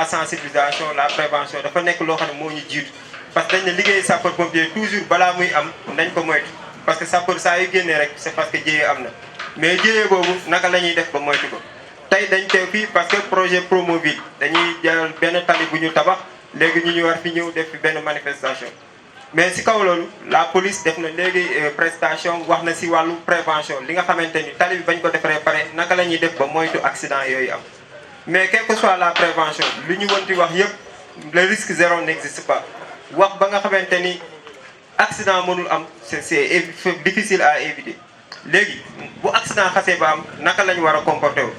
sensibilisation la prévention dafa nekk loo xam ne moo ñu jiitu parce que dañ ne liggéey sapeur pompier toujours balaa muy am nañ ko moytu parce que sapeur saa yu génnee rek c'est parce que jéyee am na mais jéyee boobu naka la ñuy def ba moytu ko tey dañ teew fii parce que projet Promoville dañuy jël benn tali bu ñu tabax léegi ñu war fi ñëw def fi benn manifestation mais si kaw loolu la police def na léegi prestation wax na si wàllu prévention li nga xamante ni tali bi bañ ko defaree pare naka la ñuy def ba moytu accident yooyu am mais quelle que soit la prévention li ñu wanti wax yëpp le risque zéro n'existe pas wax ba nga xamante ni accident mënul am c'est difficile à éviter léegi bu accident xasee ba am naka la ñu war a comporter wu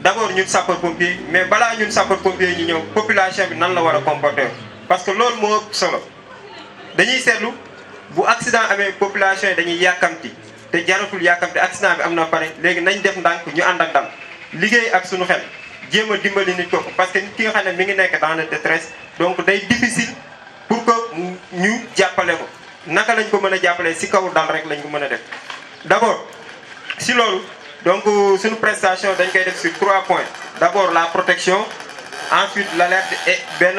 d'abord ñun sapeur pompier mais balaa ñun sapeur pompier ñu ñëw population bi nan la war a comporter wu parce que loolu moo ëpp solo dañuy seetlu bu accident amee population yi dañuy yàkkamti te jaratul yàkkamti accident bi am na pare léegi nañ def ndànk ñu ànd ak dal liggéey ak suñu xel jéem a dimbali nit kooku parce que nit ki nga xam ne mi ngi nekk dans le détresse donc day difficile pour que ñu jàppale ko naka lañ ko mën a jàppale si kaw dal rek lañ ko mën a def d'abord si loolu donc suñu prestation dañ koy def sur 3 points d'abord la protection ensuite l'alerte et benn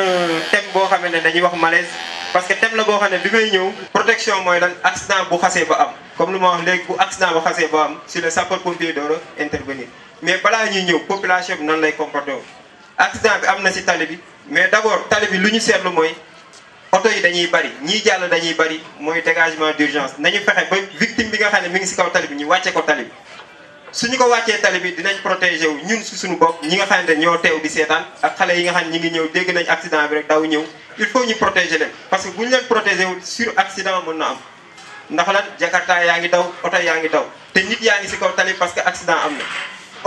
thème boo xam ne dañuy wax malaise parce que thème la boo xam ne bi may ñëw protection mooy lan accident bu xasee ba am comme lu ma wax léegi bu accident bu xasee ba am si le sapeur pompier door a intervenir mais balaa ñuy ñëw population bi nan lay comporté wu accident bi am na si tali bi mais d'abord tali bi lu ñu seetlu mooy oto yi dañuy bari ñii jàll dañuy bari mooy dégagement d'urgence nañu fexe ba victime bi nga xam ne mi ngi si kaw tali bi ñu wàcce ko tali bi suñu ko wàccee tali bi dinañ protéger wu ñun si suñu bopp ñi nga xam ne ñoo teew di seetaan ak xale yi nga xam ne ñi ngi ñëw dégg nañ accident bi rek daw ñëw il faut ñu protéger leen parce que bu ñu leen protéger wul sur accident mën na am ndax lan jakarta yaa ngi daw oto yaa ngi daw te nit yaa ngi si kaw tali parce que accident am na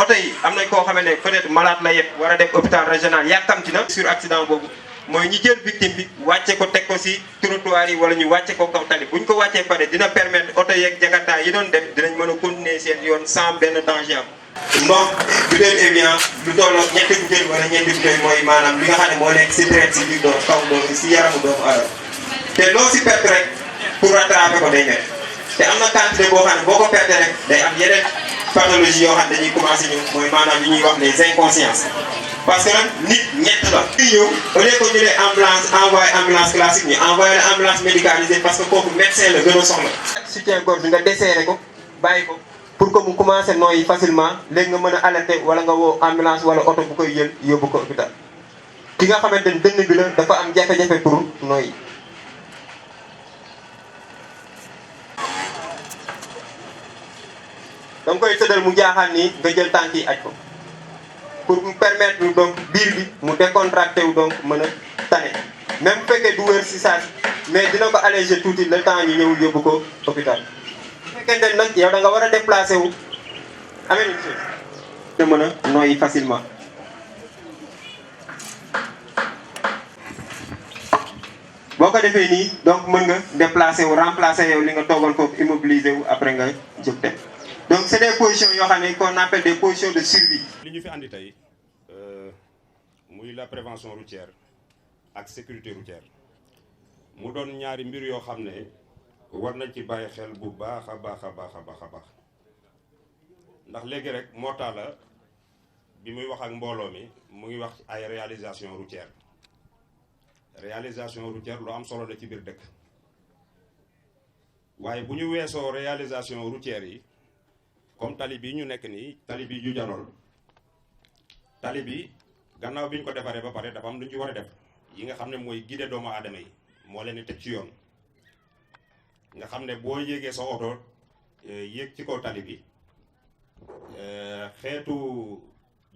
oto yi am nañ koo xamee ne peut-être malade la yëpp war a dem hôpital régional yàkkamti na sur accident boobu mooy ñu jël victime bi wàcce ko teg ko si trottoir yi wala ñu wàcce ko kaw tali bu ñu ko wàccee pare dina permettre oto yeeg jakarta yi doon dem dinañ mën a continuer seen yoon sans benn danger am ndox butéel Evian lu tolloo ñetti butéel wala ñeenti butéel mooy maanaam li nga xam ne moo nekk si deret si biir doom kaw doom si yaramu doomu aadama te loo si perte rek pour rattraper ko day nekk te am na quantité boo xam ne boo ko perte rek day am yeneen pathologie yoo xam ne dañuy commencé ñëw mooy maanaam li ñuy wax les inconsciences parce que nag nit ñett la ñuy ñëw au lieu que ñu ne ambulance envoyé ambulance classique ñu envoyé la ambulance médicalisée parce que kooku médecin la gën a soxla soutien gorge bi nga desserré ko bàyyi ko pour que mu commencé nooyi facilement léegi nga mën a alerter wala nga woo ambulance wala oto bu koy jël yóbbu ko hôpital ki nga xamante ni dënn bi la dafa am jafe-jafe pour nooyi da nga koy tëddal mu jaaxaan nii nga jël tànk yi aj ko pour mu permettre donc biir bi mu décontracté wu donc mën a tane même bu fekkee du wér si saa si mais dina ko alléger tuuti le temps ñu ñëw yóbbu ko hôpital bu fekkente nag yow da nga war a déplacé wu amee une chose te mën a nooyi facilement boo ko defee nii donc mën nga déplacé wu remplacer yow li nga toogoon foofu immobiliser wu après nga jóg dem donc c'est des positions yoo xam ne qu'on appelle des positions de survie. li ñu fi andi tey muy la prévention routière ak sécurité routière mu doon ñaari mbir yoo xam ne war nañ ci bàyyi xel bu baax a baax a baax a baax a baax ndax léegi rek moo tax la bi muy wax ak mbooloo mi mu ngi wax ay réalisation routière lu am solo la ci biir dëkk waaye bu ñu weesoo réalisation routière yi comme tali bi ñu nekk nii tali bi ju janool tali bi gannaaw bi ñu ko defaree ba pare dafa am lu ñu ci war a def yi nga xam ne mooy guider doomu aadama yi moo leen di teg ci yoon nga xam ne boo yéegee sa oto yéeg ci kaw tali bi xeetu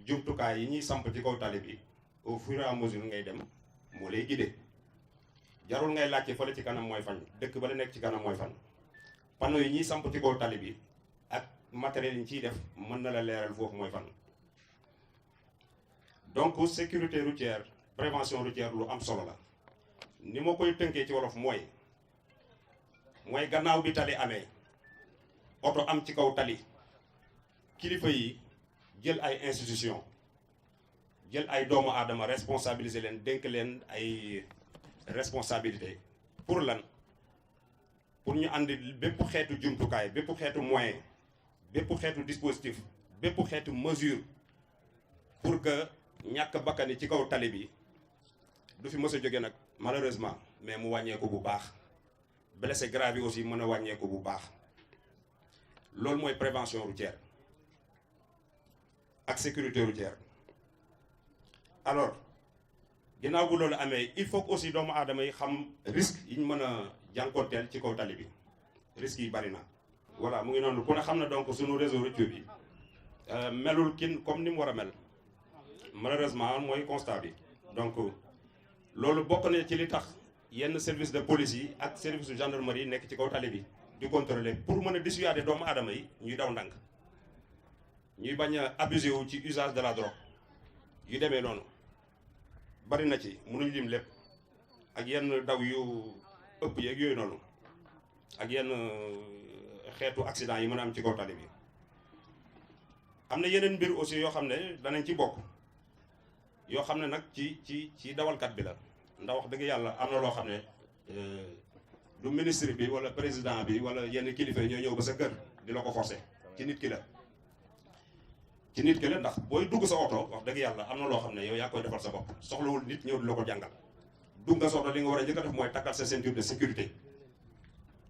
jumtukaay yi ñuy samp ci kaw tali bi au fur et à mesure ngay dem moo lay guider jarul ngay laajte fële ci kanam mooy fan dëkk ba la nekk ci kanam mooy fan panneau yi ñuy samp ci kaw tali bi ak matériel yi ñu ciy def mën na la leeral foofu mooy fan donc sécurité routière prévention routière lu am solo la ni ma koy tënkee ci wolof mooy gannaaw bi tali amee oto am ci kaw tali kilifa yi jël ay institution jël ay doomu aadama responsabiliser leen dénk leen ay responsabilité pour lan pour ñu andi bépp xeetu jumtukaay bépp xeetu moyen bépp xeetu dispositif bépp xeetu mesure pour que ñàkk bakkani ci kaw tali bi du fi mës a jóge nag malheureusement mais mu wàññeeku bu baax blessé grave yi aussi mën a wàññeeku bu baax loolu mooy prévention routière ak sécurité routière. alors ginnaaw bu loolu amee il faut que aussi doomu aadama yi xam risque yi ñu mën a jànkoonteel ci kaw tali bi risques yi bari na. voilà mu ngi noonu ku ne xam na donc sunu réseau routier bi melul kin comme ni mu war a mel malheureusement mooy constat bi donc loolu bokk na ci li tax yenn service de police yi ak service de gendarmerie yi nekk ci kaw tali bi di contrôler pour mën a dissuader doomu aadama yi ñuy daw ndànk ñuy bañ a abuser wu ci usage de la drogue yu demee noonu bari na ci mënuñ lim lépp ak yenn daw yu ëpp yeeg yooyu noonu ak yenn xeetu accident yi mën a am ci kaw tali bi. am na yeneen mbir aussi yoo xam ne danañ ci bokk yoo xam ne nag ci dawalkat bi la ndax wax dëgg yàlla am na loo xam ne du ministre bi wala président bi wala yenn kilifa yi ñoo ñëw ba sa kër di la ko forcer ci nit ki la. ci nit ki la ndax booy dugg sa oto wax dëgg yàlla am na loo xam ne yow yaa koy defal sa bopp soxlawul nit ñëw di la ko jàngal dugg nga sa oto li nga war a njëkk a def mooy takkal sa ceinture de sécurité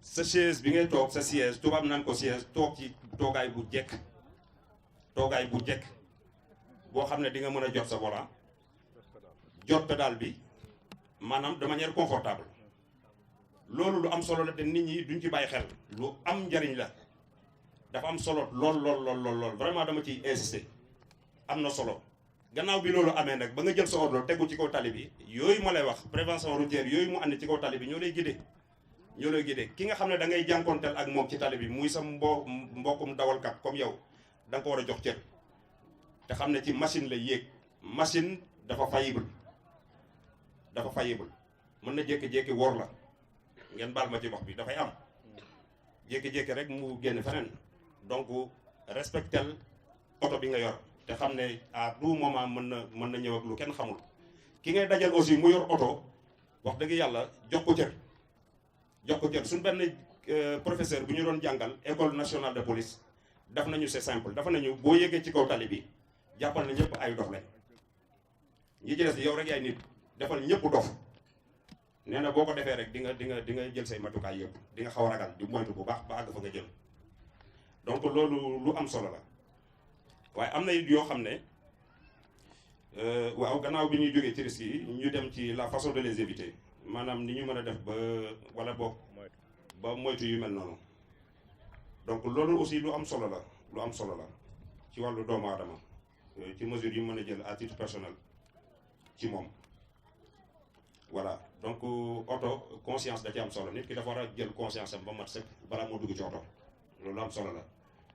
sa chaise bi ngay toog sa siège tubaab naan ko siège toog ci toogaay bu jekk boo xam ne di nga mën a jot sa volant jot pédale bi maanaam de manière confortable loolu lu am solo la te nit ñi duñ ci bàyyi xel lu am njariñ la dafa am solo lool vraiment dama ciy insister am na solo gannaaw bi loolu amee nag ba nga jël sa oto tegu ci kaw tali bi yooyu ma lay wax prévention routière yooyu mu ànd ci kaw tali bi ñoo lay guider ki nga xam ne da ngay jànkonteel ak moom ci tali bi muy sa mbokkum dawalkat comme yow da nga ko war a jox cër te xam ne ci machine la yéeg machine dafa faillible mën na jékki-jékki wor la ngeen baal ma ci wax bi dafay am jékki-jékki rek mu génn feneen donc respectel oto bi nga yor te xam ne à tout moment mën na ñëw ak lu kenn xamul ki ngay dajal aussi mu yor oto wax dëgg yàlla jox ko cër suñ benn professeur bu ñu doon jàngal école nationale de police daf nañu c'est simple dafa nañu boo yëgee ci kaw tali bi jàppal na ñëpp ay dof lañ ñi ci des yow rek yaay nit defal ñëpp dof nee na boo ko defee rek di nga jël say matukaay yëpp di nga xaw a ragal di moytu bu baax ba àgg fa nga jël donc loolu lu am solo la waaye am na it yoo xam ne waaw gannaaw bi ñuy jógee ci risques yi ñu dem ci la façon de les éviter maanaam ni ñu mën a def ba wala boog ba moytu yu mel noonu donc loolu aussi lu am solo la ci wàllu doomu aadama ci mesure yu mën a jël à titre personnel ci moom voilà donc oto conscience da ci am solo nit ki dafa war a jël conscience am ba mat sëkk balaa moo dugg ci oto loolu am solo la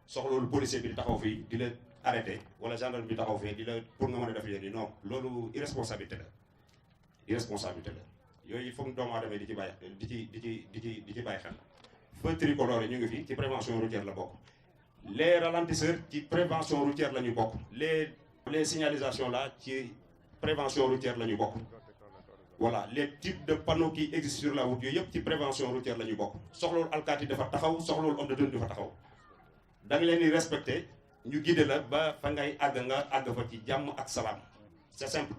soxloolu policier bi di taxaw fii di la arrêté wala gendarme bi taxaw fii di la pour nga mën a def léegi non loolu irresponsabilité la yooyu il faut que doomu aadama di ci bàyyi di ci bàyyi xel feu tricolore ñu ngi fi ci prévention routière la bokk les ralentisseurs ci prévention routière la ñu bokk les signalisations là ci prévention routière la ñu bokk voilà les types de panneaux qui existent sur la route yooyu yëpp ci prévention routière la ñu bokk soxlawul alkaati dafa taxaw soxlawul homme de tenue dafa taxaw da nga leen di respecté ñu guider la ba fa ngay àgg nga àgg fa ci jàmm ak salaam c'est simple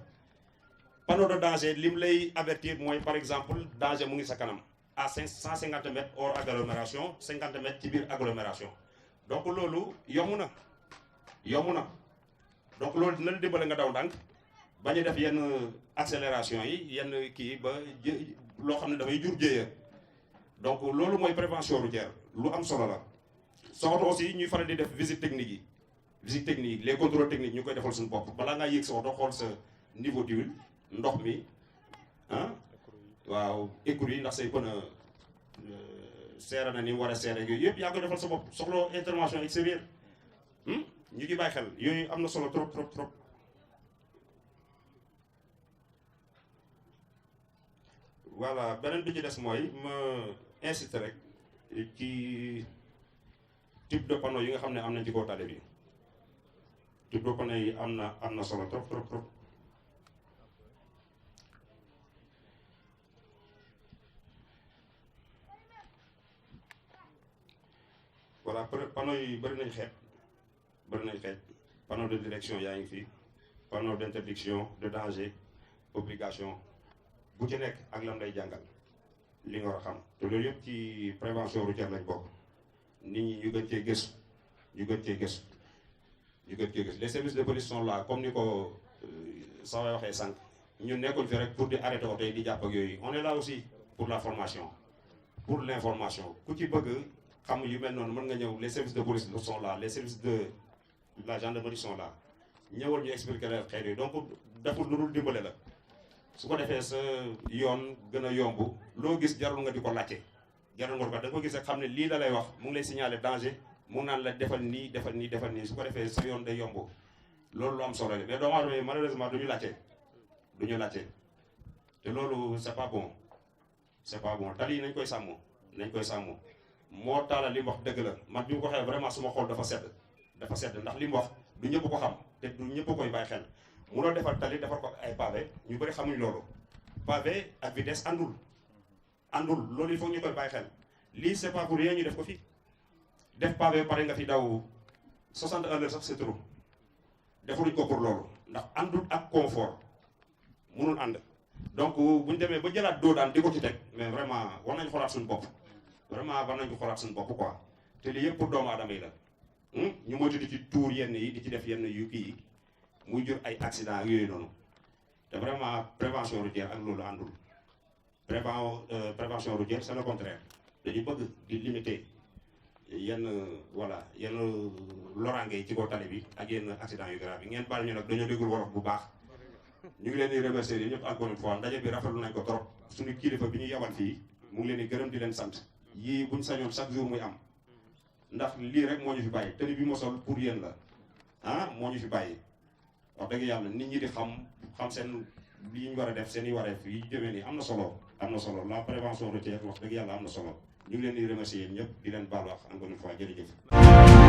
panneau de danger lim lay avertir mooy par exemple danger mu ngi sa kanam à 150 mètres hors agglomération 50 mètres ci biir agglomération donc loolu yomb na donc loolu dina la dimbale nga daw ndànk bañ a def yenn accélération yi yenn kii ba loo xam ne dafay jur jéeya donc loolu mooy prévention routière lu am solo la soxna aussi ñuy faral di def visite technique yi les contrôles techniques ñu koy defal suñu bopp balaa ngaa yéeg sa oto xool sa niveau d'huile ndox mi waaw écoute yi ndax say pneu seere na ni war a seere yooyu yëpp yaa koy defal sa bopp soxla intervention extérieure ñu ngi bàyyi xel yooyu am na solo trop voilà beneen bi ci des mooy ma incité rek ci type de panneau yi nga xam ne am nañ ci kaw tali bi type de panneau yi am na solo trop voilà panneau yi bëri nañ xeet panneau de direction yaa ngi fi panneau d'interdiction de danger obligation bu ci nekk ak lam lay jàngal li nga war a xam te loolu yëpp ci prévention routière lañ bokk nit ñi ñu gën cee gëstu ñu gën cee gëstu ñu gën cee gëstu les services de police sont là comme ni ko saa waay waxee sànq ñun nekkuñ fi rek pour di arrêter oto yi di jàpp ak yooyu on est là aussi pour la formation pour l'information ku ci bëgg xam yu mel noonu mën nga ñëw les services de police sont là les services de la gendarmerie sont là ñëwal ñu expliquer la xeet yi donc deful lu dul dimbale la su ko defee sa yoon gën a yomb loo gis jarul nga di ko laajte jarul nga ko da nga ko gis rek xam ne lii la lay wax mu ngi lay signaler danger mu naan la defal nii defal nii defal nii su ko defee sa yoon day yomb loolu lu am solo la mais doomu aadama yi malheureusement du ñu laajte te loolu c'est pas bon tali yi nañ koy sàmm moo taala li mu wax dëgg la man bi mu ko waxee vraiment suma xol dafa sedd ndax li mu wax du ñëpp ko xam te du ñëpp koy bàyyi xel munoo defar tali defar ko ay pavé ñu bëri xamuñ loolu pavé ak vitesse àndul loolu il faut ñu koy bàyyi xel lii c'est pas pour rien ñu def ko fi def pavé pare nga fi daw 60 à l'heure sax c'est trop defuñu ko pour loolu ndax àndul ak confort munul ànd donc bu ñu demee ba jëlaat doo daan di ko ci teg mais vraiment war nañu xoolaat suñu bopp quoi te lii yëpp pour doomu aadama yi la ñu moytu di ci tuur yenn yi di ci def yenn yu kii yi muy jur ay accident ak yooyu noonu te vraiment prévention routière ak loolu àndul prévention routière c'est le contraire dañu bëgg di limiter yenn loraange yi ci kaw tali bi ak yenn accident yu grave yi ngeen baal ñu nag dañoo déggul wolof bu baax ñu ngi leen di remercier yi ñëpp encore une fois ndaje bi rafetlu nañ ko trop suñu kilifa bi ñu yabal fii mu ngi leen di gërëm di leen sant yii buñ sañoon chaque jour muy am ndax lii rek moo ñu fi bàyyi tenue bi ma sol pour yéen la moo ñu fi bàyyi wax dëgg yàlla nit ñi di xam seen li ñu war a def seen i wareef yi jëmee nii am na solo la prévention routière wax dëgg yàlla am na solo ñu ngi leen di remercier yéen ñëpp di leen baal wax encore une fois jërëjëf